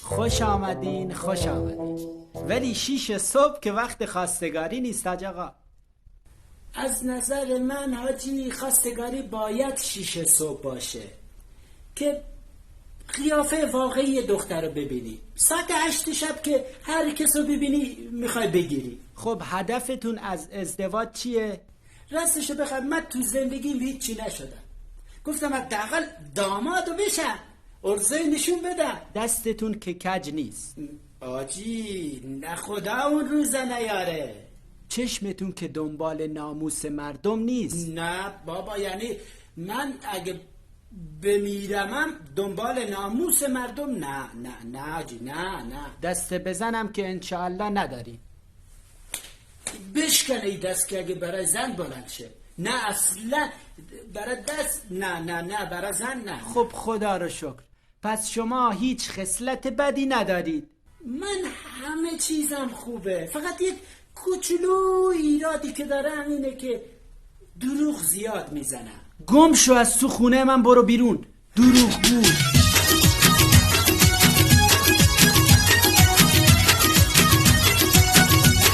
خوش آمدین خوش آمدین. ولی 6 صبح که وقت خواستگاری نیست حاج آقا. از نظر من حاجی خواستگاری باید 6 صبح باشه که قیافه واقعی دختر رو ببینی. ساعت 8 شب که هر کس رو ببینی میخوای بگیری. خب هدفتون از ازدواج چیه؟ راستشو بخوام من تو زندگیم هیچی نشدم. گفتم حداقل دامادو بشم، عرضه نشون بدم. دستتون که کج نیست. آجی نه خدا اون روزه نیاره. چشمتون که دنبال ناموس مردم نیست. نه بابا، یعنی من اگه بمیرمم دنبال ناموس مردم نه آجی نه. دست بزنم که انشاءالله نداری. بشکنه ای دست که اگه برای زن بلند شه. نه اصلا برای دست نه برای زن نه. خب خدا رو شکر. پس شما هیچ خصلت بدی ندارید. من همه چیزم خوبه، فقط یک کوچولو ایرادی که دارم اینه که دروغ زیاد میزنم. گم شو از تو خونه من، برو بیرون. دروغ بود.